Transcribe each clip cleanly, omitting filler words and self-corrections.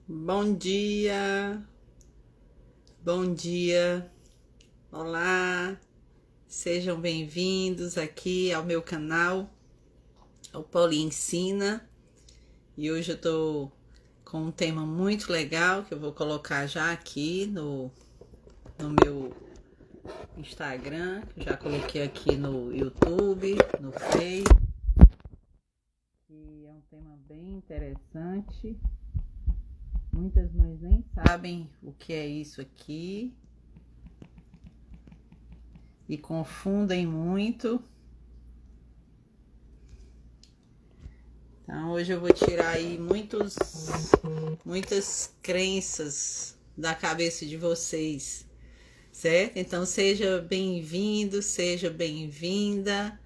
Bom dia, bom dia, olá, sejam bem-vindos aqui ao meu canal, o Poli Ensina, e hoje eu tô com um tema muito legal que eu vou colocar já aqui no meu Instagram, que eu já coloquei aqui no YouTube, no Face, que é um tema bem interessante. Muitas mães nem sabem o que é isso aqui e confundem muito. Então hoje eu vou tirar aí muitas crenças da cabeça de vocês, certo? Então seja bem-vindo, seja bem-vinda.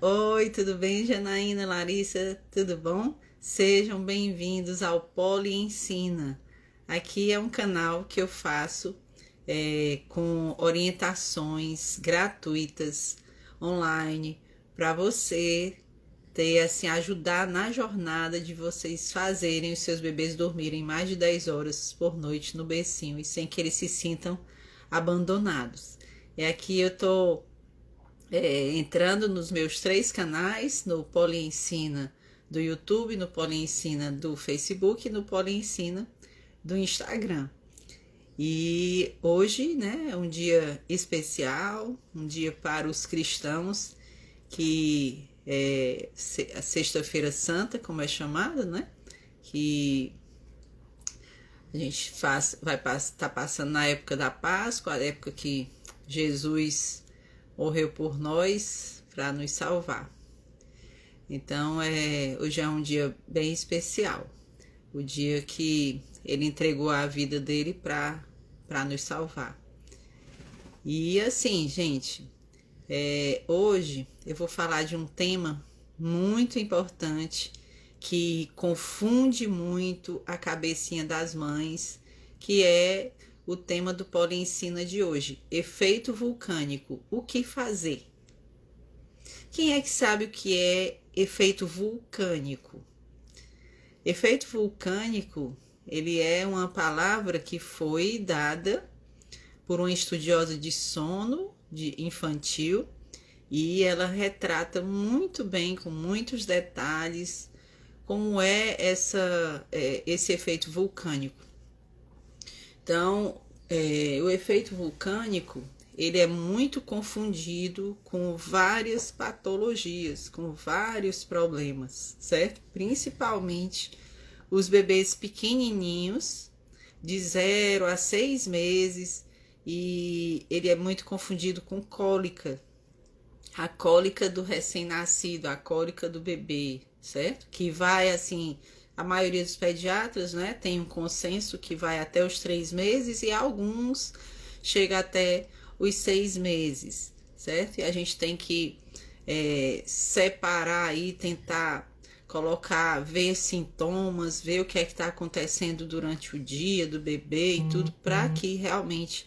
Oi, tudo bem, Janaína, Larissa, tudo bom? Sejam bem-vindos ao Poli Ensina. Aqui é um canal que eu faço com orientações gratuitas online para você ter assim, ajudar na jornada de vocês fazerem os seus bebês dormirem mais de 10 horas por noite no bercinho e sem que eles se sintam abandonados. E aqui eu tô entrando nos meus 3 canais, no Poli Ensina do YouTube, no Poli Ensina do Facebook e no Poli Ensina do Instagram. E hoje, né, é um dia especial, um dia para os cristãos, que é a Sexta-feira Santa, como é chamada, né? Que a gente vai estar passando na época da Páscoa, a época que Jesus morreu por nós para nos salvar. Então, hoje é um dia bem especial, o dia que ele entregou a vida dele para nos salvar. E assim, gente, hoje eu vou falar de um tema muito importante que confunde muito a cabecinha das mães, que é o tema do Poli Ensina de hoje: efeito vulcânico, o que fazer? Quem é que sabe o que é efeito vulcânico? Efeito vulcânico, ele é uma palavra que foi dada por uma estudiosa de sono infantil, e ela retrata muito bem, com muitos detalhes, como é esse efeito vulcânico. Então, o efeito vulcânico, ele é muito confundido com várias patologias, com vários problemas, certo? Principalmente os bebês pequenininhos, de 0 a 6 meses, e ele é muito confundido com cólica, a cólica do recém-nascido, a cólica do bebê, certo? Que vai assim, a maioria dos pediatras, né, tem um consenso que vai até os 3 meses e alguns chega até os 6 meses, certo? E a gente tem que separar aí, tentar colocar, ver sintomas, ver o que é que está acontecendo durante o dia do bebê e tudo, para que realmente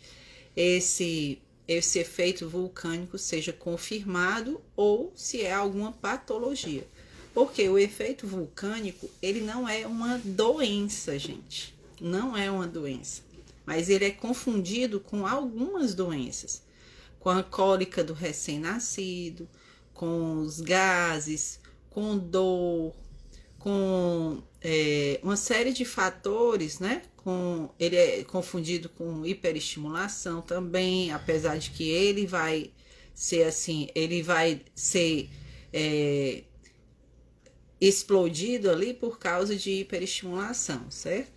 esse efeito vulcânico seja confirmado ou se é alguma patologia. Porque o efeito vulcânico, ele não é uma doença, gente. Não é uma doença. Mas ele é confundido com algumas doenças. Com a cólica do recém-nascido, com os gases, com dor, com uma série de fatores, né? Ele é confundido com hiperestimulação também, apesar de que ele vai ser assim, ele vai ser explodido ali por causa de hiperestimulação, certo?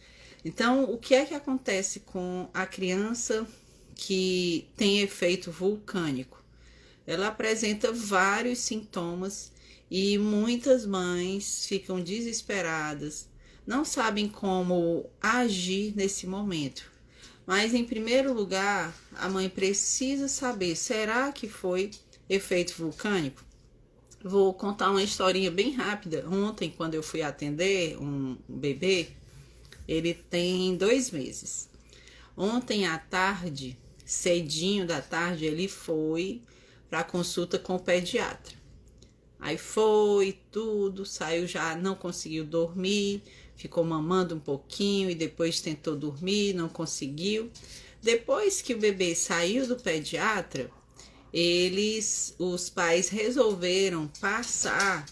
Então, o que é que acontece com a criança que tem efeito vulcânico? Ela apresenta vários sintomas e muitas mães ficam desesperadas, não sabem como agir nesse momento. Mas, em primeiro lugar, a mãe precisa saber: será que foi efeito vulcânico? Vou contar uma historinha bem rápida. Ontem, quando eu fui atender um bebê, ele tem 2 meses. Ontem à tarde, cedinho da tarde, ele foi para consulta com o pediatra. Aí foi tudo, saiu, já não conseguiu dormir, ficou mamando um pouquinho e depois tentou dormir, não conseguiu. Depois que o bebê saiu do pediatra, os pais resolveram passar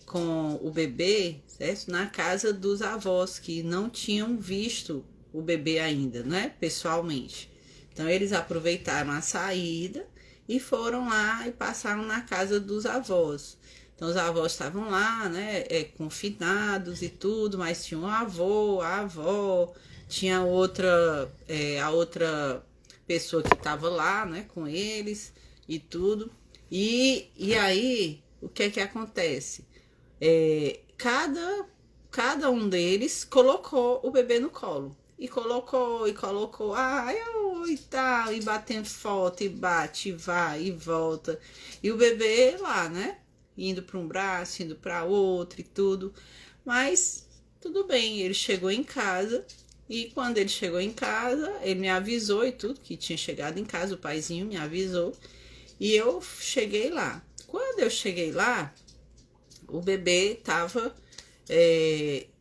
com o bebê, certo? Na casa dos avós, que não tinham visto o bebê ainda, né? Pessoalmente. Então, eles aproveitaram a saída e foram lá e passaram na casa dos avós. Então, os avós estavam lá, né? Confinados e tudo, mas tinha um avô, a avó, tinha a outra pessoa que estava lá, né? Com eles e tudo. E aí, o que é que acontece? Cada um deles colocou o bebê no colo. E colocou, e tal, e batendo foto, e bate, e vai, e volta. E o bebê lá, né? Indo para um braço, indo para outro e tudo. Mas tudo bem, ele chegou em casa. E quando ele chegou em casa, ele me avisou e tudo, que tinha chegado em casa, o paizinho me avisou. E eu cheguei lá. Quando eu cheguei lá, o bebê tava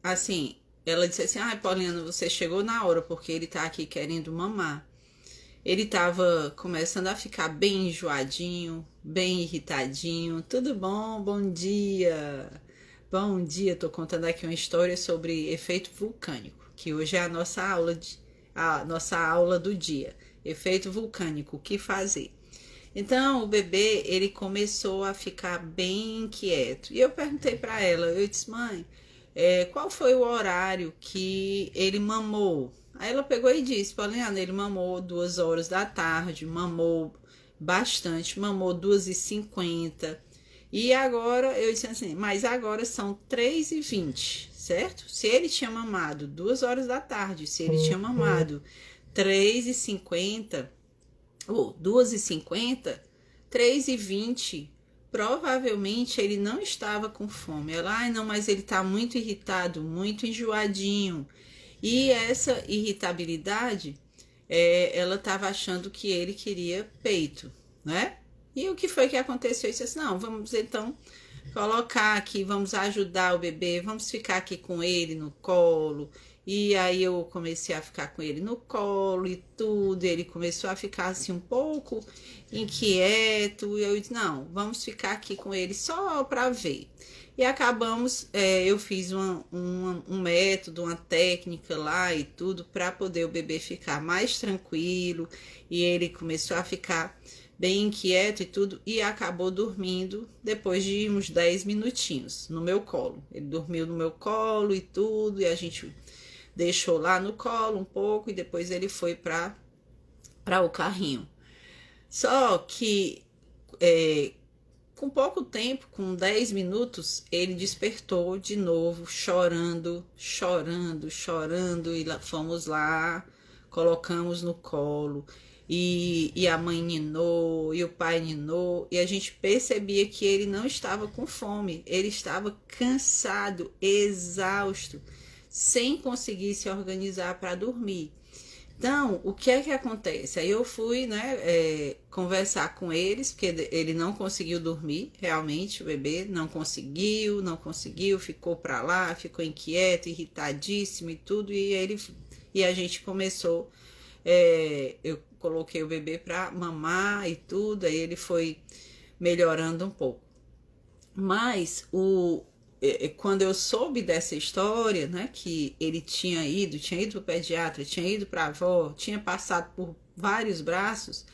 assim. Ela disse assim: ai, Pauliana, você chegou na hora, porque ele tá aqui querendo mamar. Ele tava começando a ficar bem enjoadinho, bem irritadinho. Tudo bom? Bom dia. Bom dia, tô contando aqui uma história sobre efeito vulcânico, que hoje é a nossa aula do dia. Efeito vulcânico, o que fazer? Então, o bebê, ele começou a ficar bem inquieto. E eu perguntei para ela, eu disse: mãe, qual foi o horário que ele mamou? Aí ela pegou e disse: Pauliana, ele mamou 2 horas da tarde, mamou bastante, mamou 2h50. E agora, eu disse assim, mas agora são 3h20, certo? Se ele tinha mamado 2 horas da tarde, se ele tinha mamado 3h50, ou 2h50, 3h20, provavelmente ele não estava com fome. Ela, ai não, mas ele tá muito irritado, muito enjoadinho. E essa irritabilidade, ela estava achando que ele queria peito, né? E o que foi que aconteceu? Eu disse assim, não, vamos então colocar aqui, vamos ajudar o bebê, vamos ficar aqui com ele no colo. E aí eu comecei a ficar com ele no colo e tudo, ele começou a ficar assim um pouco inquieto. E eu disse, não, vamos ficar aqui com ele só para ver. E acabamos, eu fiz um método, uma técnica lá e tudo, para poder o bebê ficar mais tranquilo. E ele começou a ficar bem inquieto e tudo, e acabou dormindo depois de uns 10 minutinhos no meu colo. Ele dormiu no meu colo e tudo, e a gente deixou lá no colo um pouco, e depois ele foi para o carrinho. Só que com pouco tempo, com 10 minutos, ele despertou de novo, chorando, e fomos lá, colocamos no colo, e a mãe ninou, e o pai ninou, e a gente percebia que ele não estava com fome, ele estava cansado, exausto, sem conseguir se organizar para dormir. Então, o que é que acontece? Aí eu fui, conversar com eles, porque ele não conseguiu dormir, realmente, o bebê não conseguiu, ficou para lá, ficou inquieto, irritadíssimo e tudo, e a gente começou, eu coloquei o bebê para mamar e tudo, aí ele foi melhorando um pouco. Mas quando eu soube dessa história, né, que ele tinha ido para o pediatra, tinha ido para a avó, tinha passado por vários braços,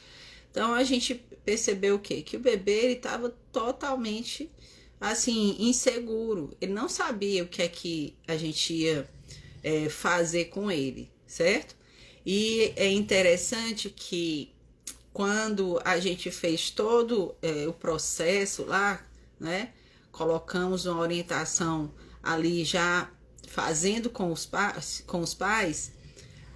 então a gente percebeu o quê? Que o bebê estava totalmente assim, inseguro, ele não sabia o que é que a gente ia fazer com ele, certo? E é interessante que quando a gente fez todo o processo lá, né, colocamos uma orientação ali já fazendo com os pais,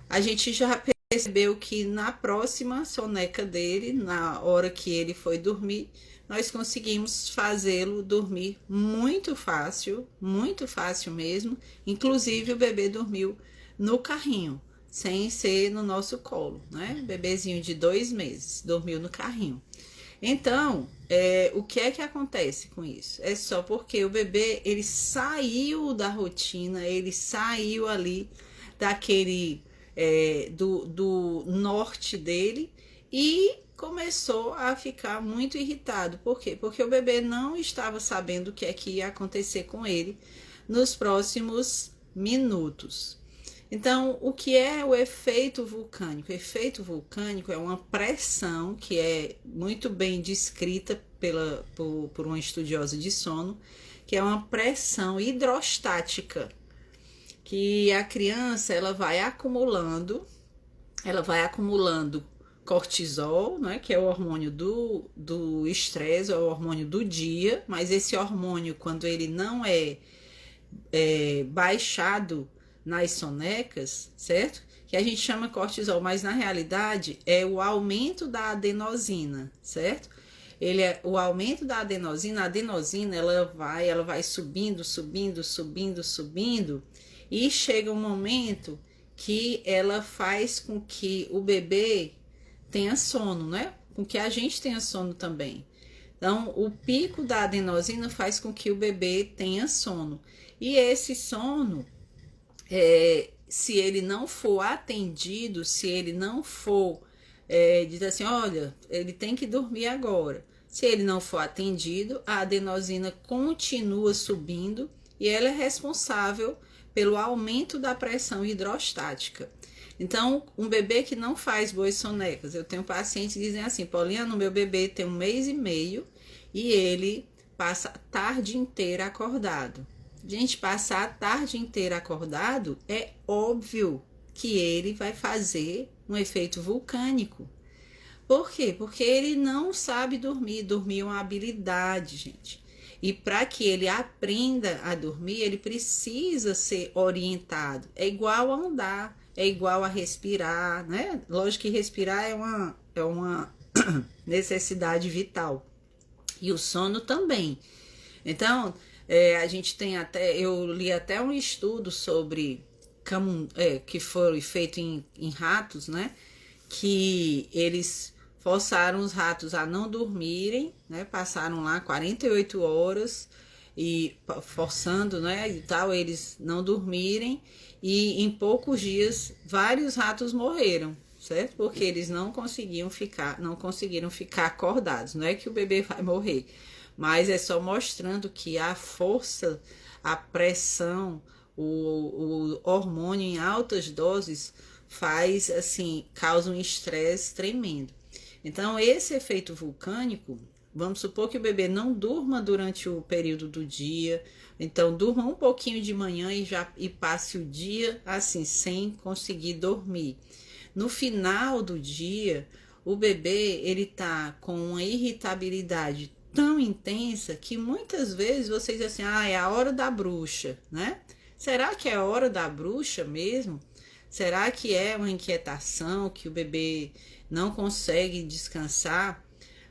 a gente já percebeu que na próxima soneca dele, na hora que ele foi dormir, nós conseguimos fazê-lo dormir muito fácil mesmo. Inclusive o bebê dormiu no carrinho, sem ser no nosso colo, né? Bebezinho de 2 meses, dormiu no carrinho. Então, o que é que acontece com isso? É só porque o bebê, ele saiu da rotina, ele saiu ali daquele, do norte dele e começou a ficar muito irritado. Por quê? Porque o bebê não estava sabendo o que é que ia acontecer com ele nos próximos minutos. Então, o que é o efeito vulcânico? O efeito vulcânico é uma pressão que é muito bem descrita por uma estudiosa de sono, que é uma pressão hidrostática, que a criança ela vai acumulando cortisol, né, que é o hormônio do estresse, é o hormônio do dia, mas esse hormônio, quando ele não é baixado nas sonecas, certo? Que a gente chama cortisol, mas na realidade é o aumento da adenosina, certo? Ele é o aumento da adenosina, a adenosina ela vai subindo, subindo, subindo, subindo, e chega um momento que ela faz com que o bebê tenha sono, né? Com que a gente tenha sono também. Então, o pico da adenosina faz com que o bebê tenha sono. E esse sono, se ele não for atendido, se ele não for, diz assim, olha, ele tem que dormir agora. Se ele não for atendido, a adenosina continua subindo e ela é responsável pelo aumento da pressão hidrostática. Então, um bebê que não faz boas sonecas, eu tenho pacientes que dizem assim, Pauliana, meu bebê tem 1 mês e meio e ele passa a tarde inteira acordado. Gente, passar a tarde inteira acordado é óbvio que ele vai fazer um efeito vulcânico. Por quê? Porque ele não sabe dormir. Dormir é uma habilidade, gente. E para que ele aprenda a dormir, ele precisa ser orientado. É igual a andar, é igual a respirar, né? Lógico que respirar é uma necessidade vital. E o sono também. Então, a gente tem até, eu li até um estudo sobre que foi feito em ratos, né? Que eles forçaram os ratos a não dormirem, né? Passaram lá 48 horas e forçando, né? E tal, eles não dormirem, e em poucos dias vários ratos morreram, certo? Porque eles não conseguiram ficar acordados. Não é que o bebê vai morrer, mas é só mostrando que a força, a pressão, o hormônio em altas doses faz assim, causa um estresse tremendo. Então, esse efeito vulcânico, vamos supor que o bebê não durma durante o período do dia, então durma um pouquinho de manhã e passe o dia assim, sem conseguir dormir. No final do dia, o bebê ele tá com uma irritabilidade tão intensa que muitas vezes vocês dizem assim, é a hora da bruxa, né? Será que é a hora da bruxa mesmo? Será que é uma inquietação que o bebê não consegue descansar?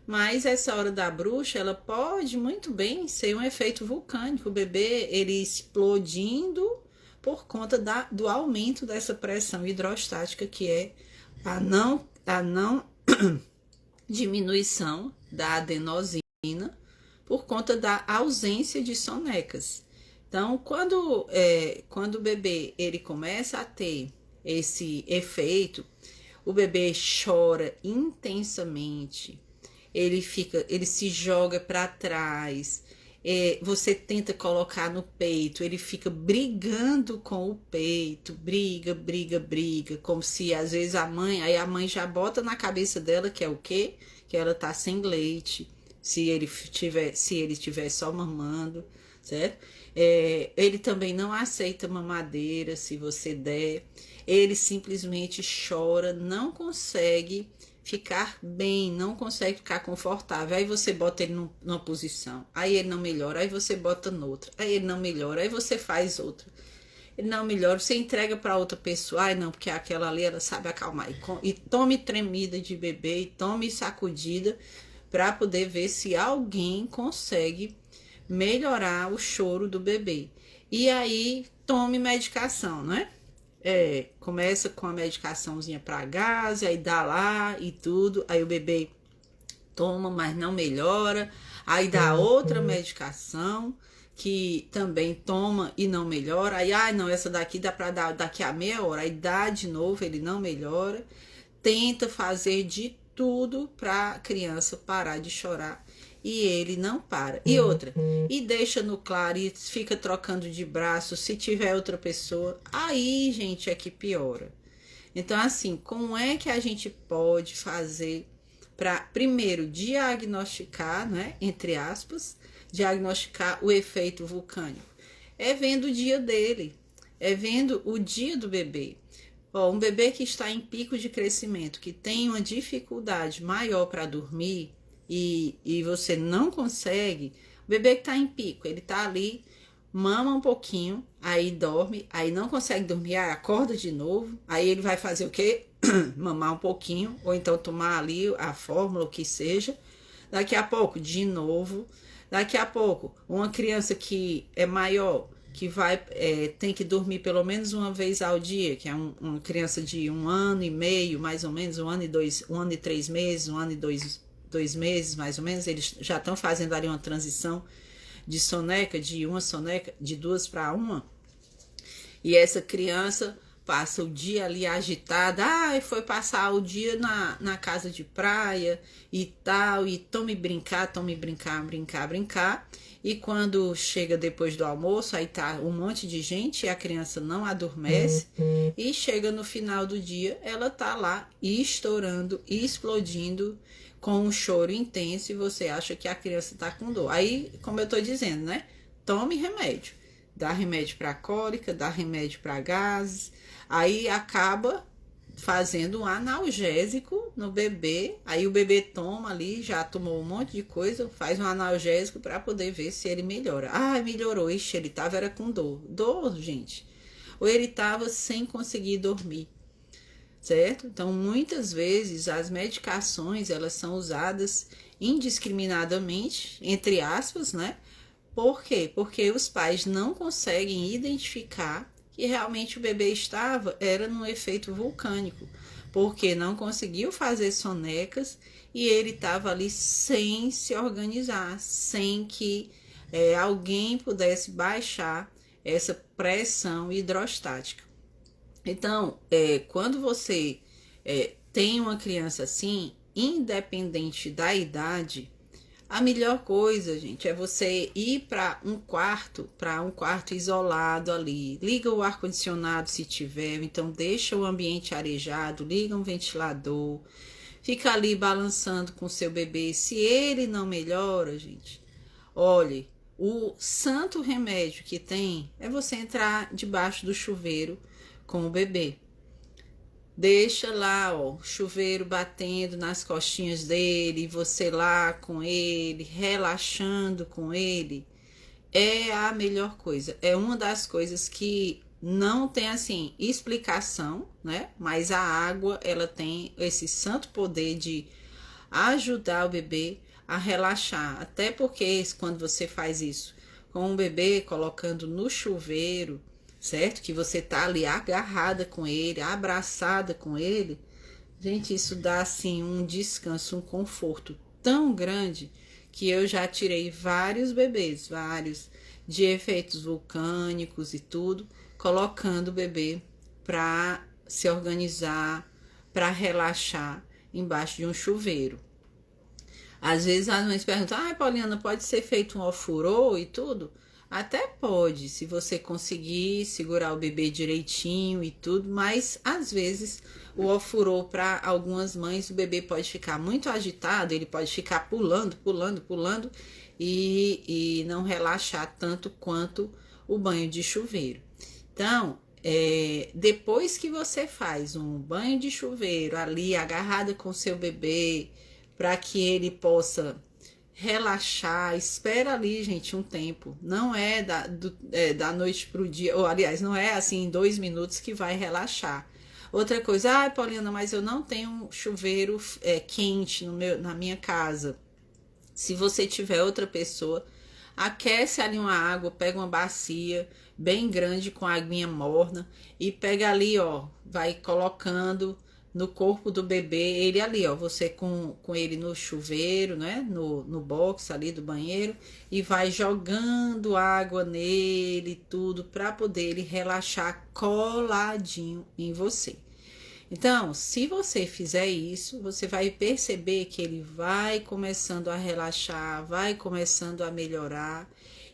Mas essa hora da bruxa, ela pode muito bem ser um efeito vulcânico, o bebê ele explodindo por conta do aumento dessa pressão hidrostática, que é a não diminuição da adenosina por conta da ausência de sonecas. Então, quando o bebê ele começa a ter esse efeito, o bebê chora intensamente, ele se joga para trás, você tenta colocar no peito, ele fica brigando com o peito, briga, como se às vezes aí a mãe já bota na cabeça dela que é o quê? Que ela tá sem leite, se ele estiver só mamando, certo? Ele também não aceita mamadeira se você der, ele simplesmente chora, não consegue ficar bem, não consegue ficar confortável. Aí você bota ele numa posição, aí ele não melhora, aí você bota noutra, aí ele não melhora, aí você faz outra, ele não melhora, você entrega para outra pessoa, ai não, porque aquela ali ela sabe acalmar, e tome tremida de bebê, e tome sacudida para poder ver se alguém consegue melhorar o choro do bebê. E aí tome medicação, né? Começa com a medicaçãozinha para gás, aí dá lá e tudo, aí o bebê toma, mas não melhora. Aí dá outra medicação que também toma e não melhora. Aí, não, essa daqui dá para dar daqui a meia hora. Aí dá de novo, ele não melhora. Tenta fazer de tudo para a criança parar de chorar e ele não para. E outra, e deixa no claro e fica trocando de braço se tiver outra pessoa. Aí, gente, é que piora. Então, assim, como é que a gente pode fazer para, primeiro, diagnosticar, né, entre aspas, diagnosticar o efeito vulcânico? É vendo o dia dele, é vendo o dia do bebê. Um bebê que está em pico de crescimento, que tem uma dificuldade maior para dormir e você não consegue, o bebê que está em pico, ele está ali, mama um pouquinho, aí dorme, aí não consegue dormir, aí acorda de novo, aí ele vai fazer o quê? Mamar um pouquinho, ou então tomar ali a fórmula, o que seja, daqui a pouco, de novo, daqui a pouco, uma criança que é maior, que tem que dormir pelo menos uma vez ao dia, que é uma criança de 1 ano e meio, mais ou menos, 1 ano e 3 meses, 1 ano e 2 meses, mais ou menos, eles já estão fazendo ali uma transição de soneca, de uma soneca, de 2 para 1, e essa criança passa o dia ali agitada, foi passar o dia na casa de praia e tal, e tome brincar, brincar, e quando chega depois do almoço, aí tá um monte de gente e a criança não adormece, e chega no final do dia, ela tá lá estourando, explodindo, com um choro intenso, e você acha que a criança tá com dor. Aí, como eu tô dizendo, né? Tome remédio. Dá remédio para cólica, dá remédio para gases, aí acaba fazendo um analgésico no bebê, aí o bebê toma ali, já tomou um monte de coisa, faz um analgésico para poder ver se ele melhora. Melhorou, ixi, ele tava era com dor, gente, ou ele tava sem conseguir dormir, certo? Então, muitas vezes as medicações, elas são usadas indiscriminadamente, entre aspas, né? Por quê? Porque os pais não conseguem identificar que realmente o bebê era num efeito vulcânico, porque não conseguiu fazer sonecas e ele estava ali sem se organizar, sem que alguém pudesse baixar essa pressão hidrostática. Então, quando você tem uma criança assim, independente da idade, a melhor coisa, gente, é você ir para um quarto isolado ali. Liga o ar-condicionado se tiver, então deixa o ambiente arejado, liga um ventilador, fica ali balançando com o seu bebê. Se ele não melhora, gente, olhe, o santo remédio que tem é você entrar debaixo do chuveiro com o bebê. Deixa lá, o chuveiro batendo nas costinhas dele, você lá com ele, relaxando com ele, é a melhor coisa. É uma das coisas que não tem, assim, explicação, né? Mas a água, ela tem esse santo poder de ajudar o bebê a relaxar. Até porque quando você faz isso com o bebê, colocando no chuveiro, certo? Que você tá ali agarrada com ele, abraçada com ele, gente, isso dá assim um descanso, um conforto tão grande que eu já tirei vários bebês, vários de efeitos vulcânicos e tudo, colocando o bebê para se organizar, para relaxar embaixo de um chuveiro. Às vezes as mães perguntam: Pauliana, pode ser feito um ofurô e tudo? Até pode, se você conseguir segurar o bebê direitinho e tudo, mas às vezes o ofurô, para algumas mães, o bebê pode ficar muito agitado, ele pode ficar pulando e não relaxar tanto quanto o banho de chuveiro. Então, depois que você faz um banho de chuveiro ali, agarrada com seu bebê, para que ele possa relaxar, espera ali, gente, um tempo. Não é da noite pro dia, ou aliás, não é assim em 2 minutos que vai relaxar. Outra coisa, Pauliana, mas eu não tenho chuveiro quente na minha casa. Se você tiver outra pessoa, aquece ali uma água, pega uma bacia bem grande com aguinha morna e pega ali, vai colocando no corpo do bebê, ele ali, ó, você com ele no chuveiro, né, no box ali do banheiro, e vai jogando água nele, tudo, para poder ele relaxar coladinho em você. Então, se você fizer isso, você vai perceber que ele vai começando a relaxar, vai começando a melhorar,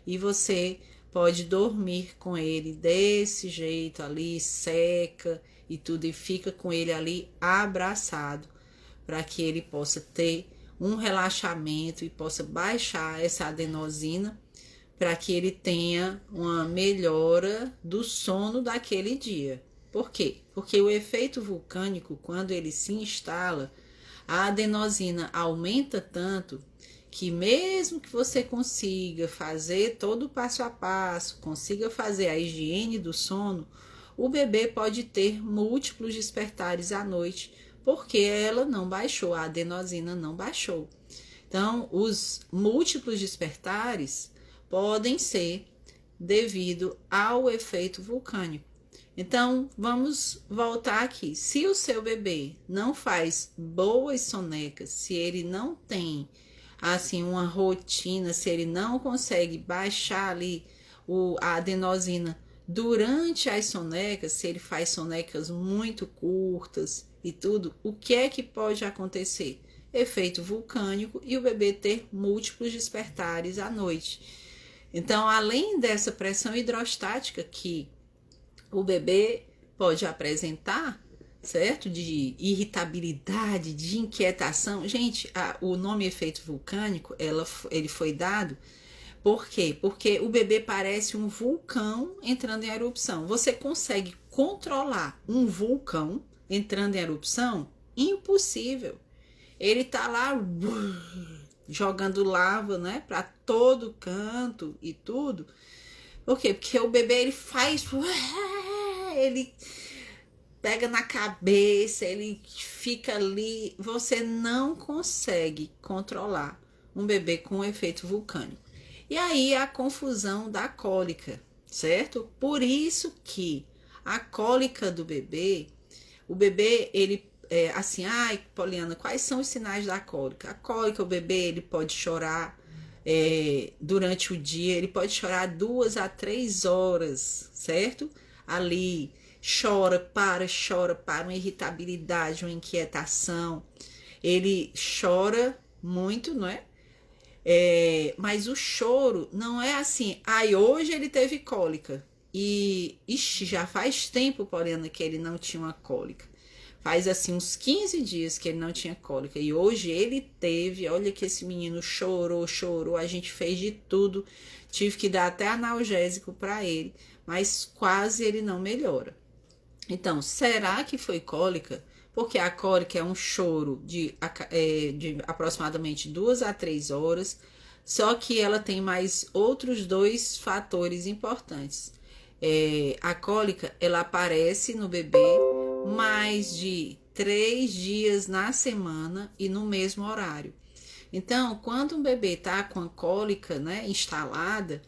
e você pode dormir com ele desse jeito ali, seca e tudo, e fica com ele ali abraçado, para que ele possa ter um relaxamento e possa baixar essa adenosina, para que ele tenha uma melhora do sono daquele dia. Por quê? Porque o efeito vulcânico, quando ele se instala, a adenosina aumenta tanto que mesmo que você consiga fazer todo o passo a passo, consiga fazer a higiene do sono, o bebê pode ter múltiplos despertares à noite, porque ela não baixou, a adenosina não baixou. Então, os múltiplos despertares podem ser devido ao efeito vulcânico. Então, vamos voltar aqui. Se o seu bebê não faz boas sonecas, se ele não tem assim uma rotina, se ele não consegue baixar ali a adenosina durante as sonecas, se ele faz sonecas muito curtas e tudo, o que é que pode acontecer? Efeito vulcânico e o bebê ter múltiplos despertares à noite. Então, além dessa pressão hidrostática que o bebê pode apresentar, certo? De irritabilidade, de inquietação. Gente, o nome efeito vulcânico, ele foi dado por quê? Porque o bebê parece um vulcão entrando em erupção. Você consegue controlar um vulcão entrando em erupção? Impossível. Ele tá lá jogando lava, né, para todo canto e tudo. Por quê? Porque o bebê ele faz, ele pega na cabeça, ele fica ali, você não consegue controlar um bebê com efeito vulcânico. E aí a confusão da cólica, certo? Por isso que a cólica do bebê, o bebê, ele assim, ai, Poliana, quais são os sinais da cólica? A cólica, o bebê, ele pode chorar durante o dia, ele pode chorar 2 a 3 horas, certo? Ali, chora, uma irritabilidade, uma inquietação, ele chora muito, não é? Mas o choro não é assim, ai, hoje ele teve cólica, e já faz tempo, Poliana, que ele não tinha uma cólica. Faz assim uns 15 dias que ele não tinha cólica. E hoje ele teve, olha que esse menino chorou, a gente fez de tudo. Tive que dar até analgésico para ele, mas quase ele não melhora. Então, será que foi cólica? Porque a cólica é um choro de aproximadamente 2 a 3 horas, só que ela tem mais outros 2 fatores importantes. A cólica, ela aparece no bebê mais de 3 dias na semana e no mesmo horário. Então, quando um bebê está com a cólica, né, instalada,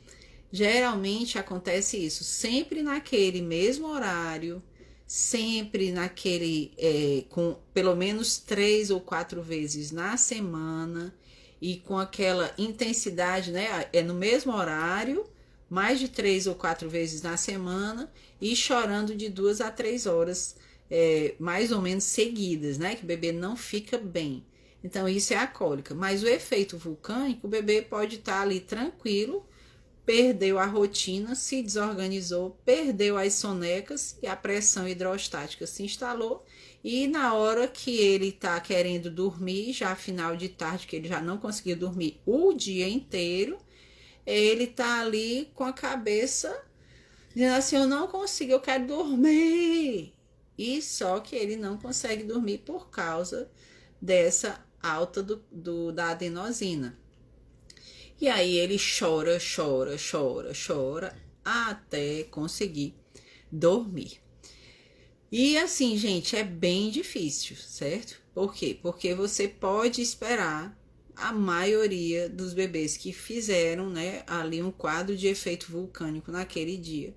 geralmente acontece isso, sempre naquele mesmo horário, sempre naquele, com pelo menos 3 ou 4 vezes na semana e com aquela intensidade, né, no mesmo horário, mais de 3 ou 4 vezes na semana e chorando de 2 a 3 horas mais ou menos seguidas, né? Que o bebê não fica bem. Então, isso é a cólica. Mas o efeito vulcânico, o bebê pode estar ali tranquilo, perdeu a rotina, se desorganizou, perdeu as sonecas e a pressão hidrostática se instalou. E na hora que ele está querendo dormir, já final de tarde, que ele já não conseguiu dormir o dia inteiro, ele está ali com a cabeça dizendo assim, eu não consigo, eu quero dormir. E só que ele não consegue dormir por causa dessa alta da adenosina. E aí ele chora até conseguir dormir. E assim, gente, é bem difícil, certo? Por quê? Porque você pode esperar a maioria dos bebês que fizeram, né, ali um quadro de efeito vulcânico naquele dia.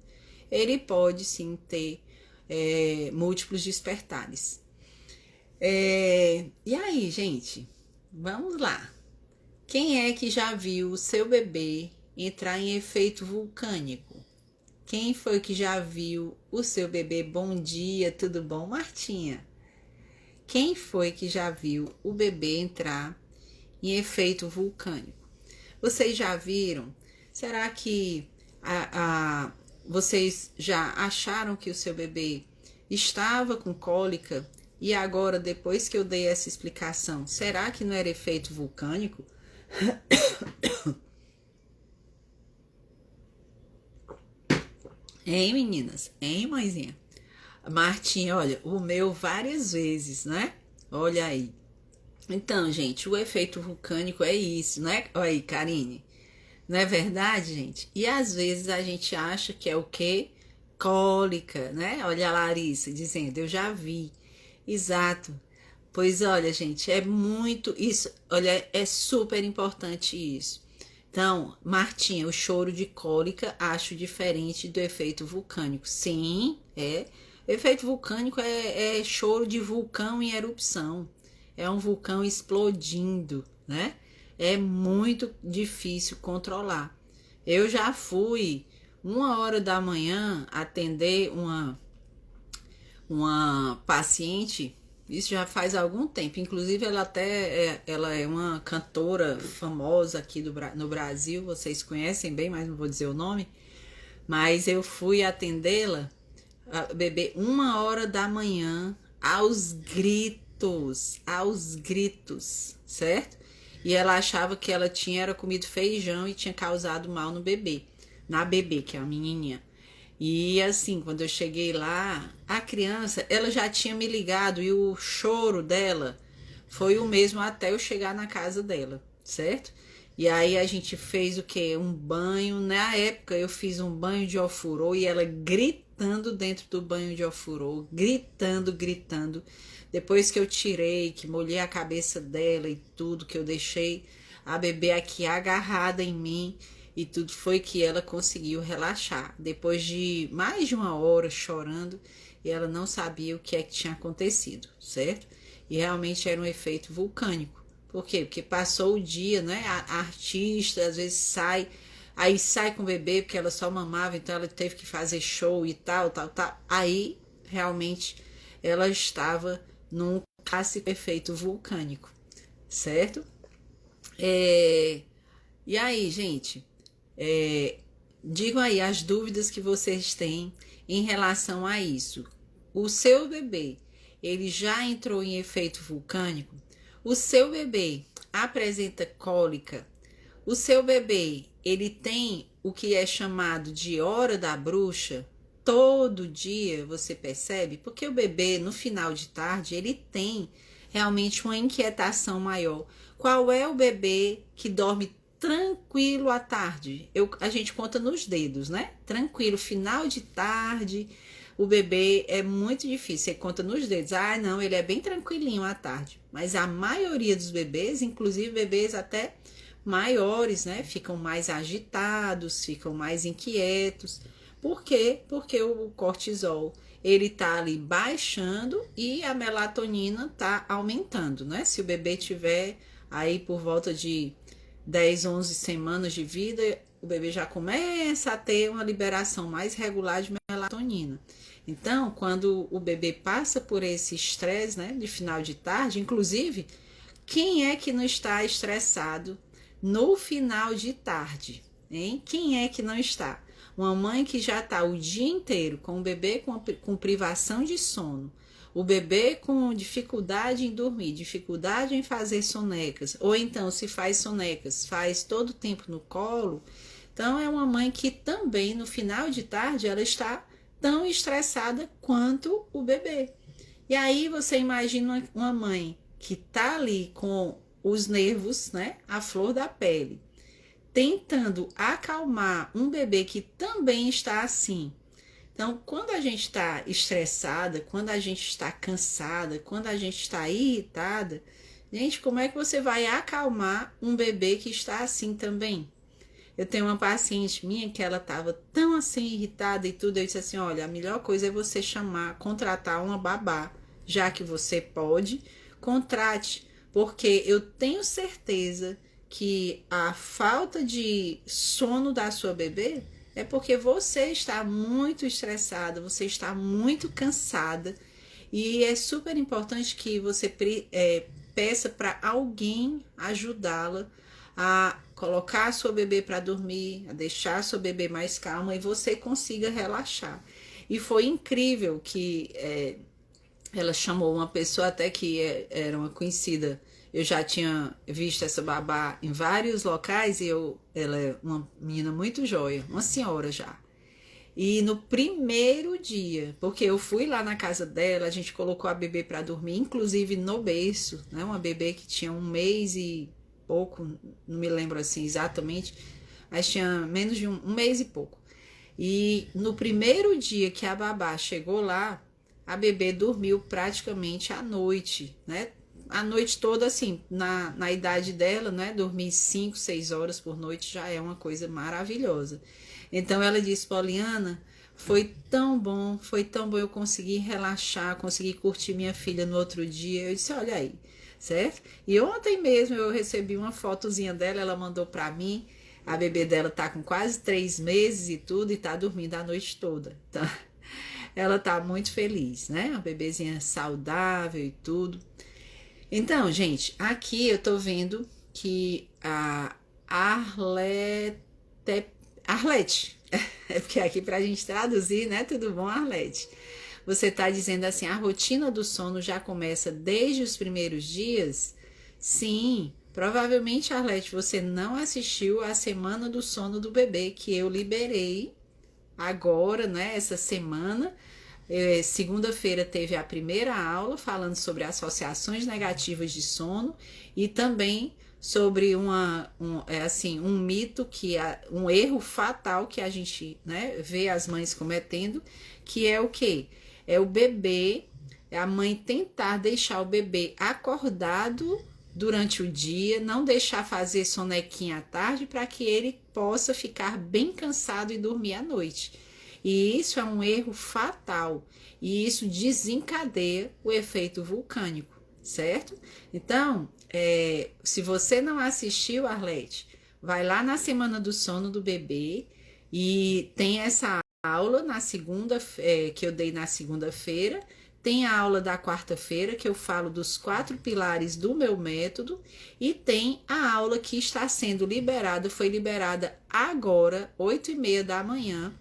Ele pode sim ter múltiplos despertares. E aí, gente? Vamos lá. Quem é que já viu o seu bebê entrar em efeito vulcânico? Quem foi que já viu o seu bebê? Bom dia, tudo bom, Martinha? Quem foi que já viu o bebê entrar em efeito vulcânico? Vocês já viram? Será que vocês já acharam que o seu bebê estava com cólica e agora, depois que eu dei essa explicação, será que não era efeito vulcânico? Hein, meninas? Hein, mãezinha? Martinha, olha, o meu várias vezes, né? Olha aí. Então, gente, o efeito vulcânico é isso, né? Olha aí, Karine. Não é verdade, gente? E às vezes a gente acha que é o quê? Cólica, né? Olha a Larissa dizendo, eu já vi. Exato. Pois olha, gente, é muito isso. Olha, é super importante isso. Então, Martinha, o choro de cólica acho diferente do efeito vulcânico. Sim, é. O efeito vulcânico é choro de vulcão em erupção. É um vulcão explodindo, né? É muito difícil controlar. Eu já fui 1 hora da manhã atender uma paciente, isso já faz algum tempo, inclusive ela é uma cantora famosa aqui no Brasil, vocês conhecem bem, mas não vou dizer o nome, mas eu fui atendê-la, a bebê 1 hora da manhã, aos gritos, certo? E ela achava que ela era comido feijão e tinha causado mal no bebê, na bebê, que é a menininha. E assim, quando eu cheguei lá, a criança, ela já tinha me ligado e o choro dela foi o mesmo até eu chegar na casa dela, certo? E aí a gente fez o quê? Um banho. Na época eu fiz um banho de ofurô e ela gritando dentro do banho de ofurô, gritando. Depois que eu tirei, que molhei a cabeça dela e tudo, que eu deixei a bebê aqui agarrada em mim, e tudo, foi que ela conseguiu relaxar. Depois de mais de 1 hora chorando, e ela não sabia o que é que tinha acontecido, certo? E realmente era um efeito vulcânico. Por quê? Porque passou o dia, né? A artista às vezes aí sai com o bebê, porque ela só mamava, então ela teve que fazer show e tal. Aí, realmente, ela estava num clássico efeito vulcânico, certo? E aí, gente, digam aí as dúvidas que vocês têm em relação a isso. O seu bebê, ele já entrou em efeito vulcânico? O seu bebê apresenta cólica? O seu bebê, ele tem o que é chamado de hora da bruxa? Todo dia você percebe? Porque o bebê, no final de tarde, ele tem realmente uma inquietação maior. Qual é o bebê que dorme tranquilo à tarde? A gente conta nos dedos, né? Tranquilo, final de tarde, o bebê é muito difícil, você conta nos dedos. Ah, não, ele é bem tranquilinho à tarde. Mas a maioria dos bebês, inclusive bebês até maiores, né? Ficam mais agitados, ficam mais inquietos. Por quê? Porque o cortisol, ele tá ali baixando e a melatonina tá aumentando, né? Se o bebê tiver aí por volta de 10, 11 semanas de vida, o bebê já começa a ter uma liberação mais regular de melatonina. Então, quando o bebê passa por esse estresse, né, de final de tarde, inclusive, quem é que não está estressado no final de tarde, hein? Quem é que não está? Uma mãe que já está o dia inteiro com o bebê com privação de sono, o bebê com dificuldade em dormir, dificuldade em fazer sonecas, ou então se faz sonecas, faz todo o tempo no colo. Então é uma mãe que também no final de tarde ela está tão estressada quanto o bebê. E aí você imagina uma mãe que está ali com os nervos, né, à flor da pele, tentando acalmar um bebê que também está assim. Então, quando a gente está estressada, quando a gente está cansada, quando a gente está irritada, gente, como é que você vai acalmar um bebê que está assim também? Eu tenho uma paciente minha que ela estava tão assim irritada e tudo, eu disse assim, olha, a melhor coisa é você contratar uma babá já que você pode, contrate, porque eu tenho certeza que a falta de sono da sua bebê é porque você está muito estressada, você está muito cansada, e é super importante que você peça para alguém ajudá-la a colocar a sua bebê para dormir, a deixar a sua bebê mais calma e você consiga relaxar. E foi incrível que ela chamou uma pessoa até que era uma conhecida. Eu já tinha visto essa babá em vários locais e ela é uma menina muito joia, uma senhora já. E no primeiro dia, porque eu fui lá na casa dela, a gente colocou a bebê para dormir, inclusive no berço, né? Uma bebê que tinha 1 mês e pouco, não me lembro assim exatamente, mas tinha menos de 1 mês e pouco. E no primeiro dia que a babá chegou lá, a bebê dormiu praticamente à noite, né? A noite toda, assim, na idade dela, né? Dormir 5, 6 horas por noite já é uma coisa maravilhosa. Então ela disse, Poliana, foi tão bom eu conseguir relaxar, conseguir curtir minha filha no outro dia. Eu disse, olha aí, certo? E ontem mesmo eu recebi uma fotozinha dela, ela mandou pra mim. A bebê dela tá com quase 3 meses e tudo, e tá dormindo a noite toda. Então, ela tá muito feliz, né? Uma bebezinha saudável e tudo. Então, gente, aqui eu tô vendo que a Arlete, é porque aqui pra gente traduzir, né? Tudo bom, Arlete? Você tá dizendo assim, a rotina do sono já começa desde os primeiros dias? Sim, provavelmente, Arlete, você não assistiu a Semana do Sono do Bebê, que eu liberei agora, né? Essa semana. Segunda-feira teve a primeira aula falando sobre associações negativas de sono e também sobre um mito, um erro fatal que a gente, né, vê as mães cometendo, que é o quê? É o bebê, a mãe tentar deixar o bebê acordado durante o dia, não deixar fazer sonequinha à tarde para que ele possa ficar bem cansado e dormir à noite. E isso é um erro fatal, e isso desencadeia o efeito vulcânico, certo? Então, se você não assistiu, Arlete, vai lá na Semana do Sono do Bebê e tem essa aula na segunda, que eu dei na segunda-feira, tem a aula da quarta-feira que eu falo dos 4 pilares do meu método e tem a aula que está sendo liberada, foi liberada agora, 8h30 da manhã,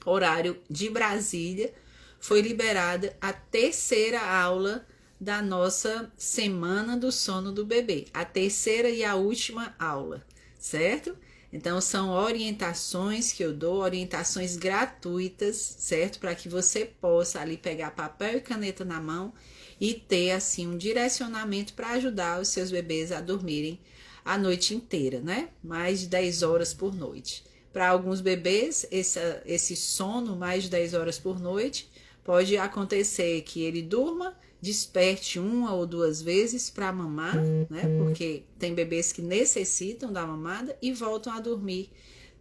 horário de Brasília, foi liberada a terceira aula da nossa Semana do Sono do Bebê, a terceira e a última aula, certo? Então, são orientações que eu dou, orientações gratuitas, certo? Para que você possa ali pegar papel e caneta na mão e ter, assim, um direcionamento para ajudar os seus bebês a dormirem a noite inteira, né? Mais de 10 horas por noite. Para alguns bebês, esse sono mais de 10 horas por noite pode acontecer que ele durma, desperte 1 ou 2 vezes para mamar, né? Porque tem bebês que necessitam da mamada e voltam a dormir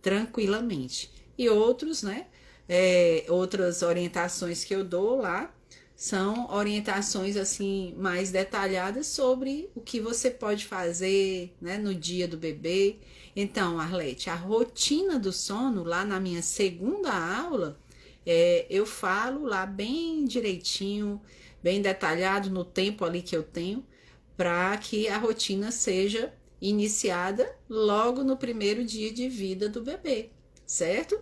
tranquilamente. E outros, né? Outras orientações que eu dou lá são orientações assim mais detalhadas sobre o que você pode fazer, né, no dia do bebê. Então, Arlete, a rotina do sono, lá na minha segunda aula, eu falo lá bem direitinho, bem detalhado no tempo ali que eu tenho, para que a rotina seja iniciada logo no primeiro dia de vida do bebê, certo?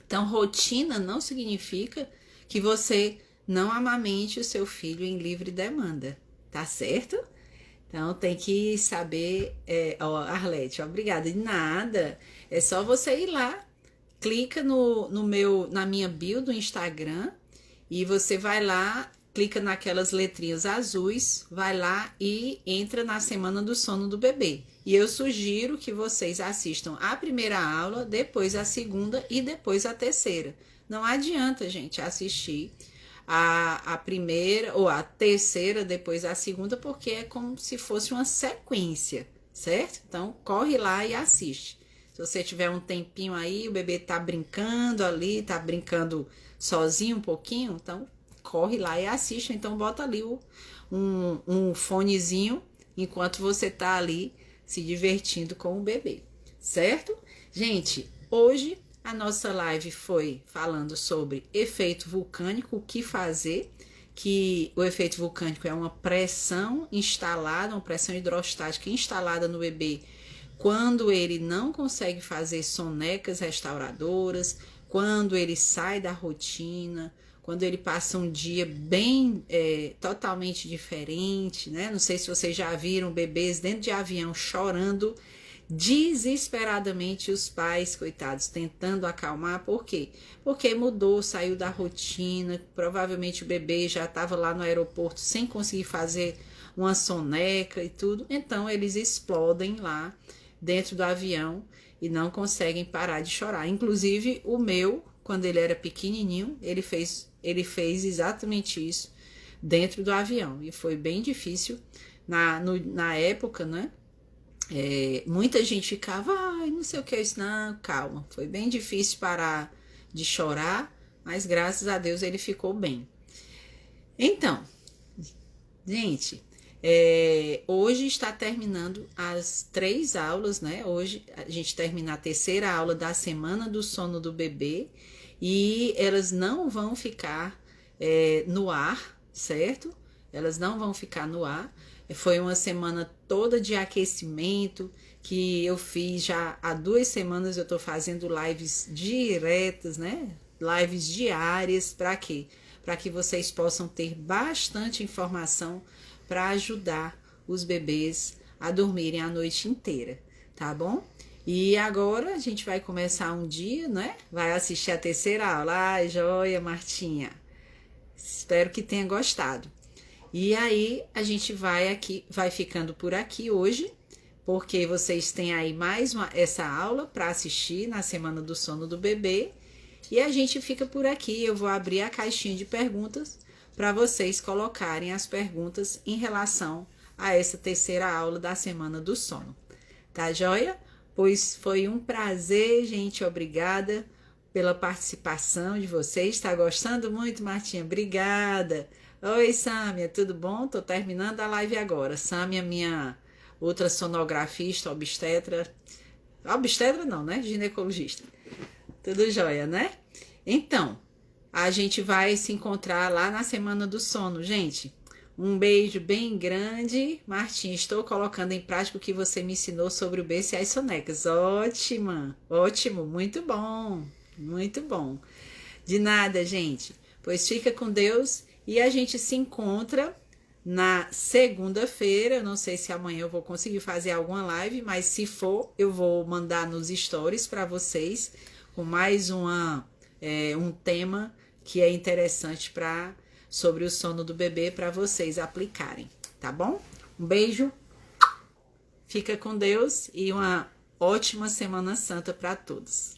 Então, rotina não significa que você não amamente o seu filho em livre demanda, tá certo? Então, tem que saber, Arlete, obrigada, de nada, é só você ir lá, clica na minha bio do Instagram e você vai lá, clica naquelas letrinhas azuis, vai lá e entra na Semana do Sono do Bebê. E eu sugiro que vocês assistam a primeira aula, depois a segunda e depois a terceira. Não adianta, gente, assistir a primeira ou a terceira, depois a segunda, porque é como se fosse uma sequência, certo? Então, corre lá e assiste. Se você tiver um tempinho aí, o bebê tá brincando ali, tá brincando sozinho um pouquinho, então corre lá e assiste. Então bota ali um fonezinho enquanto você tá ali se divertindo com o bebê, certo? Gente, hoje a nossa live foi falando sobre efeito vulcânico, o que fazer, que o efeito vulcânico é uma pressão instalada, uma pressão hidrostática instalada no bebê quando ele não consegue fazer sonecas restauradoras, quando ele sai da rotina, quando ele passa um dia bem totalmente diferente, né? Não sei se vocês já viram bebês dentro de avião chorando desesperadamente, os pais, coitados, tentando acalmar. Por quê? Porque mudou, saiu da rotina, provavelmente o bebê já estava lá no aeroporto sem conseguir fazer uma soneca e tudo, então eles explodem lá dentro do avião e não conseguem parar de chorar. Inclusive o meu, quando ele era pequenininho, ele fez exatamente isso dentro do avião e foi bem difícil na época, né? Muita gente ficava, ai, não sei o que é isso, não, calma. Foi bem difícil parar de chorar, mas graças a Deus ele ficou bem. Então, gente, hoje está terminando as 3 aulas, né? Hoje a gente termina a 3ª aula da semana do sono do bebê e elas não vão ficar no ar, certo? Elas não vão ficar no ar. Foi uma semana toda de aquecimento que eu fiz já há 2 semanas. Eu tô fazendo lives diretas, né? Lives diárias. Para quê? Para que vocês possam ter bastante informação para ajudar os bebês a dormirem a noite inteira, tá bom? E agora a gente vai começar um dia, né? Vai assistir a 3ª aula. Ai, joia, Martinha. Espero que tenha gostado. E aí a gente vai ficando por aqui hoje, porque vocês têm aí mais essa aula para assistir na semana do sono do bebê. E a gente fica por aqui. Eu vou abrir a caixinha de perguntas para vocês colocarem as perguntas em relação a essa 3ª aula da semana do sono. Tá joia? Pois foi um prazer, gente. Obrigada pela participação de vocês. Tá gostando muito, Martinha? Obrigada. Oi, Sâmia, tudo bom? Tô terminando a live agora. Sâmia, minha ultrassonografista, obstetra não, né? Ginecologista. Tudo jóia, né? Então, a gente vai se encontrar lá na semana do sono, gente. Um beijo bem grande. Martinha, estou colocando em prática o que você me ensinou sobre o berço e as sonecas. Ótima, ótimo, muito bom, muito bom. De nada, gente. Pois fica com Deus. E a gente se encontra na segunda-feira. Eu não sei se amanhã eu vou conseguir fazer alguma live, mas se for, eu vou mandar nos stories para vocês com mais um tema que é interessante sobre o sono do bebê para vocês aplicarem, tá bom? Um beijo, fica com Deus e uma ótima Semana Santa para todos.